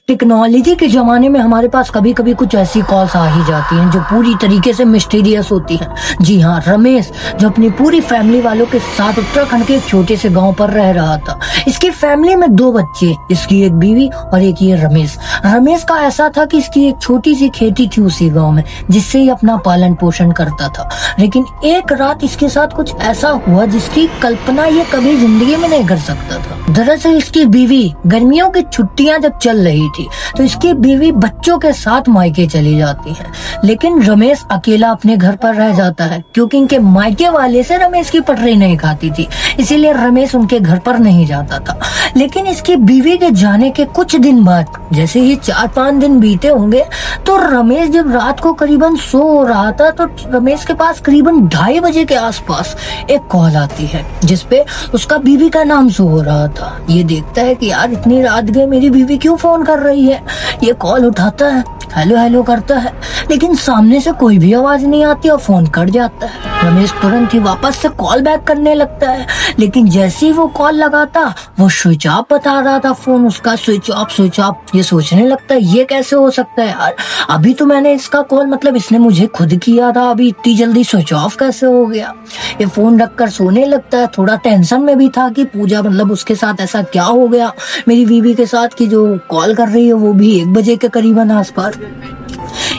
Technology के ज़माने में हमारे पास कभी कभी कुछ ऐसी कॉल्स आ ही जाती हैं जो पूरी तरीके से मिस्टीरियस होती हैं। जी हाँ, रमेश जो अपनी पूरी फैमिली वालों के साथ उत्तराखंड के एक छोटे से गांव पर रह रहा था। इसकी फैमिली में 2 बच्चे, इसकी एक बीवी और एक ये रमेश। रमेश का ऐसा था कि इसकी एक छोटी सी खेती थी उसी गाँव में, जिससे ही अपना पालन पोषण करता था। लेकिन एक रात इसके साथ कुछ ऐसा हुआ जिसकी कल्पना ये कभी जिंदगी में नहीं कर सकता था। दरअसल इसकी बीवी गर्मियों की छुट्टियां जब चल रही थी तो इसकी बीवी बच्चों के साथ मायके चली जाती है, लेकिन रमेश अकेला अपने घर पर रह जाता है क्योंकि इनके मायके वाले से रमेश की पटरी नहीं खाती थी, इसीलिए रमेश उनके घर पर नहीं जाता था। लेकिन इसकी बीवी के जाने के कुछ दिन बाद, जैसे ही 4-5 दिन बीते होंगे, तो रमेश जब रात को करीबन सो रहा था तो रमेश के पास करीबन 2:30 बजे के आसपास एक कॉल आती है जिसपे उसका बीवी का नाम शो हो रहा था। ये देखता है कि यार इतनी रात गए मेरी बीवी क्यों फोन कर रही है। ये कॉल उठाता है, हेलो हेलो करता है, लेकिन सामने से कोई भी आवाज नहीं आती और फोन कट जाता है। रमेश तुरंत ही वापस से कॉल बैक करने लगता है, लेकिन जैसे ही वो कॉल लगाता वो स्विच ऑफ बता रहा था, फोन उसका स्विच ऑफ। ये सोचने लगता है ये कैसे हो सकता है यार, अभी तो मैंने इसका कॉल मतलब इसने मुझे खुद किया था, अभी इतनी जल्दी स्विच ऑफ कैसे हो गया। ये फोन रखकर सोने लगता है। थोड़ा टेंशन में भी था कि पूजा मतलब उसके साथ ऐसा क्या हो गया मेरी बीवी के साथ कि जो कॉल कर रही है वो भी 1 बजे के करीबन आसपास।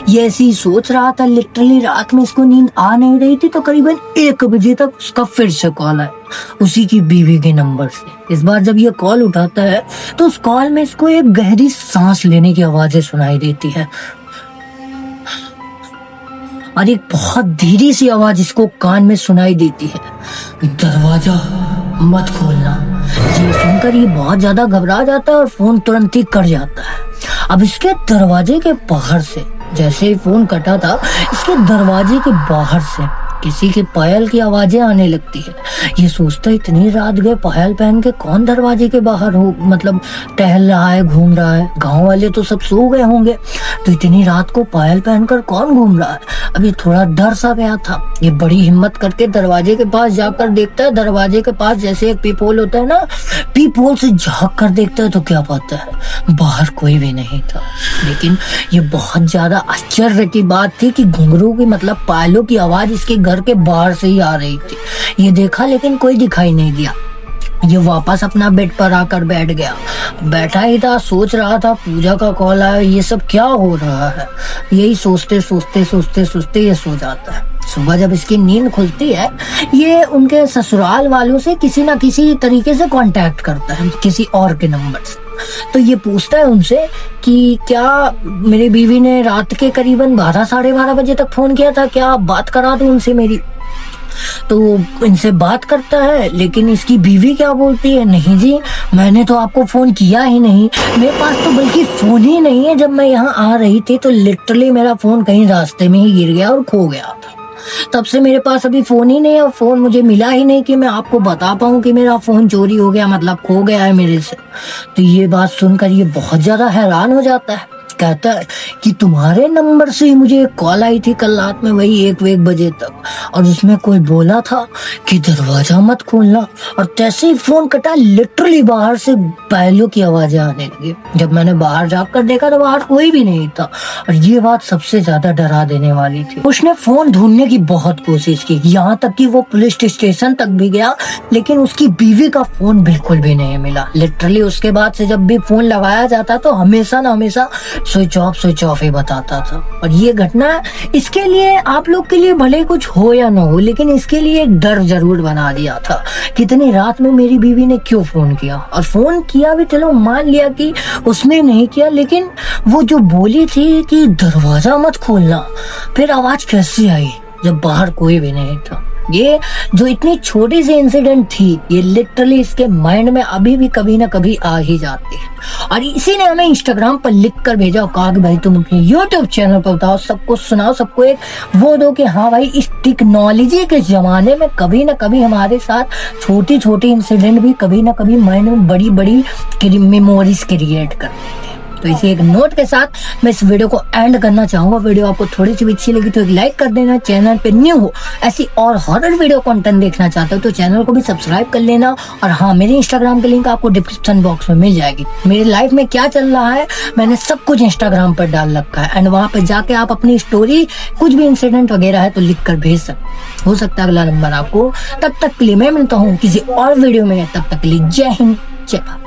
ये ऐसी सोच रहा था। लिटरली रात में इसको नींद आ नहीं रही थी तो करीबन 1 बजे तक उसका फिर से कॉल आया उसी की बीवी के नंबर से। इस बार जब ये कॉल उठाता है तो उस कॉल में इसको एक गहरी सांस लेने की आवाजें सुनाई देती है और एक बहुत धीरे सी आवाज इसको कान में सुनाई देती है, दरवाजा मत खोलना। ये सुनकर ये बहुत ज्यादा घबरा जाता है और फोन तुरंत ही कट जाता है। अब इसके दरवाजे के बाहर से, जैसे ही फोन कटा था, इसके दरवाजे के बाहर से किसी के पायल की आवाजें आने लगती है। ये सोचता है इतनी रात गए पायल पहन के कौन दरवाजे के बाहर हो, मतलब टहल रहा है, घूम रहा है। गांव वाले तो सब सो गए होंगे, तो इतनी रात को पायल पहनकर कौन घूम रहा है। अब ये थोड़ा डर सा गया था। ये बड़ी हिम्मत करके दरवाजे के पास जाकर देखता है। दरवाजे के पास जैसे एक पीप होल होता है ना, पीप होल से झांक कर देखता है तो क्या पाता है, बाहर कोई भी नहीं था। लेकिन ये बहुत ज्यादा आश्चर्य की बात थी कि घुंघरू की मतलब पायलों की आवाज इसके घर के बाहर से ही आ रही थी। ये देखा लेकिन कोई दिखाई नहीं दिया। ये वापस अपना बेड पर आकर बैठ गया। बैठा ही था, सोच रहा था पूजा का कॉल आया, ये सब क्या हो रहा है। यही सोचते सोचते ये सो जाता है। सुबह जब इसकी नींद खुलती है, ये उनके ससुराल वालों से किसी ना किसी तरीके से कांटेक्ट करता है, किसी और के नंबर से। तो ये पूछता है उनसे कि क्या मेरी बीवी ने रात के करीबन 12-12:30 बजे तक फोन किया था, क्या आप बात करा दो उनसे मेरी। तो इनसे बात करता है, लेकिन इसकी बीवी क्या बोलती है, नहीं जी मैंने तो आपको फोन किया ही नहीं, मेरे पास तो बल्कि फोन ही नहीं है। जब मैं यहाँ आ रही थी तो लिटरली मेरा फोन कहीं रास्ते में ही गिर गया और खो गया था, तब से मेरे पास अभी फोन ही नहीं है और फोन मुझे मिला ही नहीं कि मैं आपको बता पाऊँ कि मेरा फोन चोरी हो गया, मतलब खो गया है मेरे से। तो ये बात सुनकर ये बहुत ज्यादा हैरान हो जाता है। कहता है कि तुम्हारे नंबर से ही मुझे एक कॉल आई थी कल रात में वही 1 बजे तक, और उसमें कोई बोला था कि दरवाजा मत खोलना, और जैसे ही फोन कटा लिटरली बाहर से पायलों की आवाजें आने लगी। जब मैंने बाहर जाकर देखा तो बाहर कोई भी नहीं था, और ये बात सबसे ज्यादा डरा देने वाली थी। उसने फोन ढूंढने की बहुत कोशिश की, यहाँ तक कि वो पुलिस स्टेशन तक भी गया, लेकिन उसकी बीवी का फोन बिल्कुल भी नहीं मिला। लिटरली उसके बाद से जब भी फोन लगाया जाता तो हमेशा न हमेशा स्विच ऑफ ही बताता था। और ये घटना इसके लिए, आप लोग के लिए भले कुछ हो या ना हो, लेकिन इसके लिए एक डर जरूर बना दिया था। कितनी रात में मेरी बीवी ने क्यों फोन किया, और फोन किया भी चलो मान लिया कि उसने नहीं किया, लेकिन वो जो बोली थी कि दरवाजा मत खोलना, फिर आवाज कैसे आई जब बाहर कोई भी नहीं था। ये जो इतनी छोटी सी इंसिडेंट थी, ये लिटरली इसके माइंड में अभी भी कभी ना कभी आ ही जाती है। और इसी ने हमें इंस्टाग्राम पर लिख कर भेजा और कहा कि भाई तुम अपने यूट्यूब चैनल पर बताओ, सबको सुनाओ, सबको एक वो दो कि हाँ भाई इस टेक्नोलॉजी के जमाने में कभी ना कभी हमारे साथ छोटी छोटी इंसिडेंट भी कभी ना कभी माइंड में बड़ी बड़ी मेमोरीज क्रिएट कर देते हैं। तो इसी एक नोट के साथ मैं इस वीडियो को एंड करना चाहूंगा। वीडियो आपको थोड़ी सी भी अच्छी लगी तो एक लाइक कर देना। चैनल पे न्यू हो, ऐसी और हॉरर वीडियो कंटेंट देखना चाहते हो तो चैनल को भी सब्सक्राइब कर लेना। और हाँ, मेरे इंस्टाग्राम की लिंक आपको डिस्क्रिप्शन बॉक्स में मिल जाएगी। मेरी लाइफ में क्या चल रहा है मैंने सब कुछ इंस्टाग्राम पर डाल रखा है, एंड वहां पे जाके आप अपनी स्टोरी, कुछ भी इंसिडेंट वगैरह है तो लिख कर भेज सकते हो सकता है अगला नंबर आपको। तब तक के लिए मैं मिलता हूँ किसी और वीडियो में, तब तक के लिए जय हिंद जय भारत।